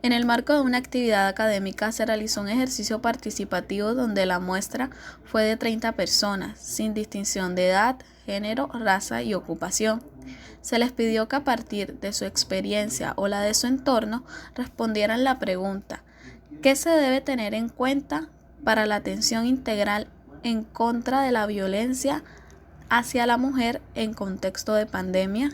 En el marco de una actividad académica se realizó un ejercicio participativo donde la muestra fue de 30 personas, sin distinción de edad, género, raza y ocupación. Se les pidió que a partir de su experiencia o la de su entorno respondieran la pregunta: ¿qué se debe tener en cuenta para la atención integral en contra de la violencia hacia la mujer en contexto de pandemia?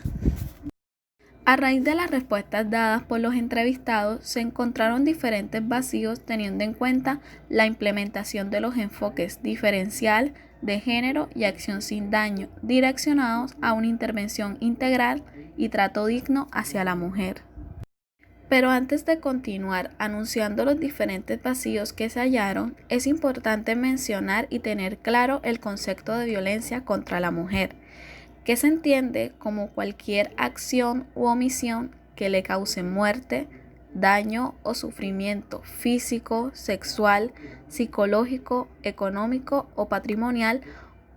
A raíz de las respuestas dadas por los entrevistados, se encontraron diferentes vacíos teniendo en cuenta la implementación de los enfoques diferencial, de género y acción sin daño, direccionados a una intervención integral y trato digno hacia la mujer. Pero antes de continuar anunciando los diferentes vacíos que se hallaron, es importante mencionar y tener claro el concepto de violencia contra la mujer, que se entiende como cualquier acción u omisión que le cause muerte, daño o sufrimiento físico, sexual, psicológico, económico o patrimonial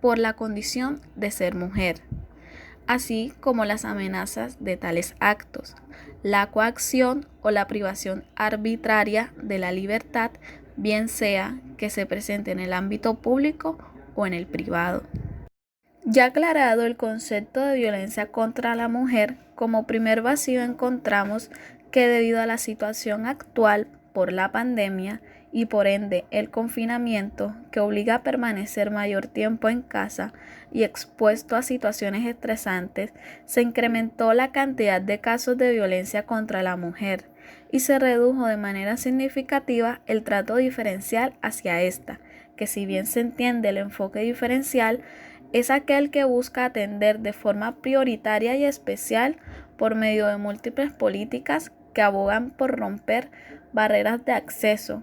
por la condición de ser mujer, así como las amenazas de tales actos, la coacción o la privación arbitraria de la libertad, bien sea que se presente en el ámbito público o en el privado. Ya aclarado el concepto de violencia contra la mujer, como primer vacío encontramos que debido a la situación actual por la pandemia y por ende el confinamiento que obliga a permanecer mayor tiempo en casa y expuesto a situaciones estresantes, se incrementó la cantidad de casos de violencia contra la mujer y se redujo de manera significativa el trato diferencial hacia esta, que si bien se entiende el enfoque diferencial, es aquel que busca atender de forma prioritaria y especial por medio de múltiples políticas que abogan por romper barreras de acceso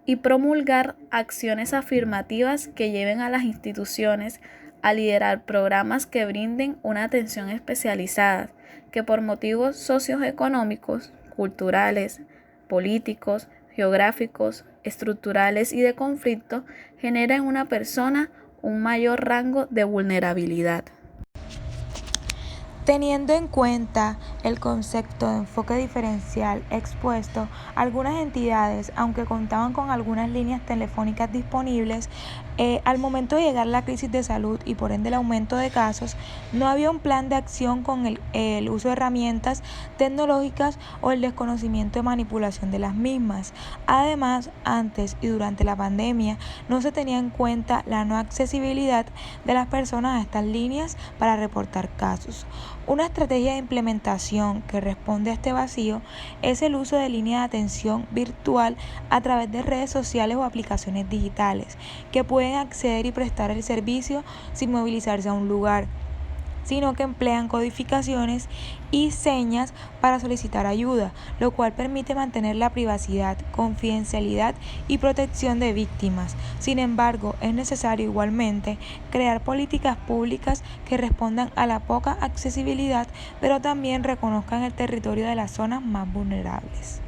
y promulgar acciones afirmativas que lleven a las instituciones a liderar programas que brinden una atención especializada, que por motivos socioeconómicos, culturales, políticos, geográficos, estructurales y de conflicto generen en una persona un mayor rango de vulnerabilidad. Teniendo en cuenta el concepto de enfoque diferencial expuesto, algunas entidades, aunque contaban con algunas líneas telefónicas disponibles, al momento de llegar la crisis de salud y por ende el aumento de casos, no había un plan de acción con el uso de herramientas tecnológicas o el desconocimiento de manipulación de las mismas. Además, antes y durante la pandemia, no se tenía en cuenta la no accesibilidad de las personas a estas líneas para reportar casos. Una estrategia de implementación que responde a este vacío es el uso de líneas de atención virtual a través de redes sociales o aplicaciones digitales que pueden acceder y prestar el servicio sin movilizarse a un lugar, sino que emplean codificaciones y señas para solicitar ayuda, lo cual permite mantener la privacidad, confidencialidad y protección de víctimas. Sin embargo, es necesario igualmente crear políticas públicas que respondan a la poca accesibilidad, pero también reconozcan el territorio de las zonas más vulnerables.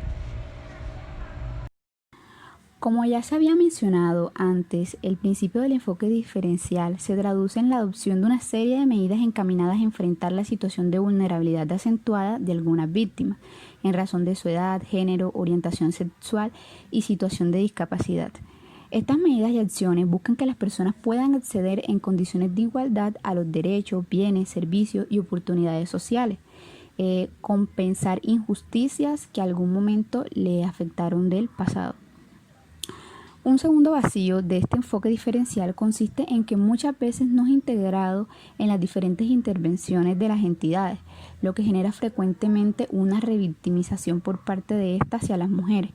Como ya se había mencionado antes, el principio del enfoque diferencial se traduce en la adopción de una serie de medidas encaminadas a enfrentar la situación de vulnerabilidad acentuada de algunas víctimas, en razón de su edad, género, orientación sexual y situación de discapacidad. Estas medidas y acciones buscan que las personas puedan acceder en condiciones de igualdad a los derechos, bienes, servicios y oportunidades sociales, compensar injusticias que algún momento le afectaron del pasado. Un segundo vacío de este enfoque diferencial consiste en que muchas veces no es integrado en las diferentes intervenciones de las entidades, lo que genera frecuentemente una revictimización por parte de estas hacia las mujeres.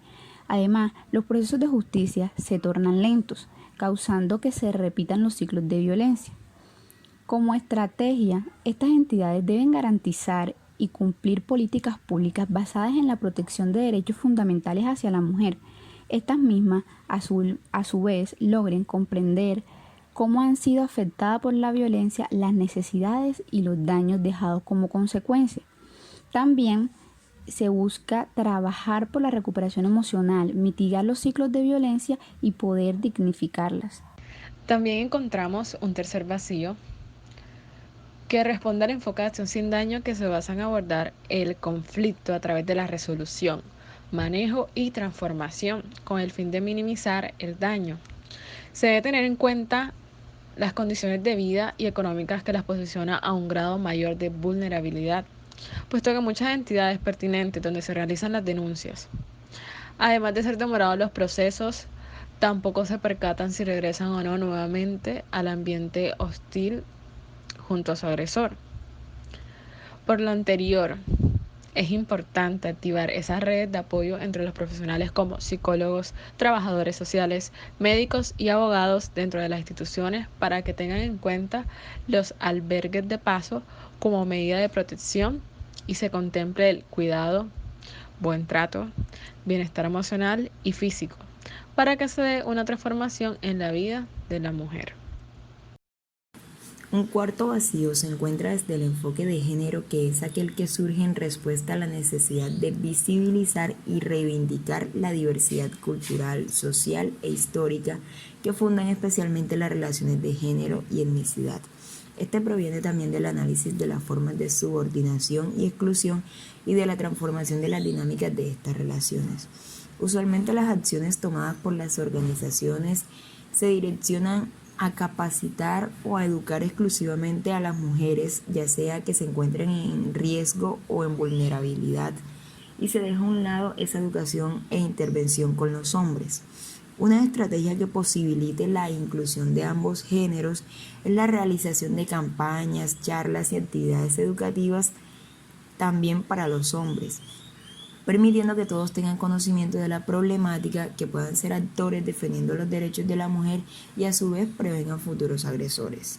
Además, los procesos de justicia se tornan lentos, causando que se repitan los ciclos de violencia. Como estrategia, estas entidades deben garantizar y cumplir políticas públicas basadas en la protección de derechos fundamentales hacia la mujer. Estas mismas, a su vez, logren comprender cómo han sido afectadas por la violencia, las necesidades y los daños dejados como consecuencia. También se busca trabajar por la recuperación emocional, mitigar los ciclos de violencia y poder dignificarlas. También encontramos un tercer vacío que responde al enfoque de acción sin daño que se basa en abordar el conflicto a través de la resolución, manejo y transformación con el fin de minimizar el daño. Se debe tener en cuenta las condiciones de vida y económicas que las posiciona a un grado mayor de vulnerabilidad, puesto que muchas entidades pertinentes donde se realizan las denuncias, además de ser demorados los procesos, tampoco se percatan si regresan o no nuevamente al ambiente hostil junto a su agresor. Por lo anterior, es importante activar esas redes de apoyo entre los profesionales como psicólogos, trabajadores sociales, médicos y abogados dentro de las instituciones para que tengan en cuenta los albergues de paso como medida de protección y se contemple el cuidado, buen trato, bienestar emocional y físico para que se dé una transformación en la vida de la mujer. Un cuarto vacío se encuentra desde el enfoque de género, que es aquel que surge en respuesta a la necesidad de visibilizar y reivindicar la diversidad cultural, social e histórica que fundan especialmente las relaciones de género y etnicidad. Este proviene también del análisis de las formas de subordinación y exclusión y de la transformación de las dinámicas de estas relaciones. Usualmente las acciones tomadas por las organizaciones se direccionan a capacitar o a educar exclusivamente a las mujeres, ya sea que se encuentren en riesgo o en vulnerabilidad, y se deja a un lado esa educación e intervención con los hombres. Una estrategia que posibilite la inclusión de ambos géneros es la realización de campañas, charlas y actividades educativas también para los hombres, permitiendo que todos tengan conocimiento de la problemática, que puedan ser actores defendiendo los derechos de la mujer y a su vez prevengan futuros agresores.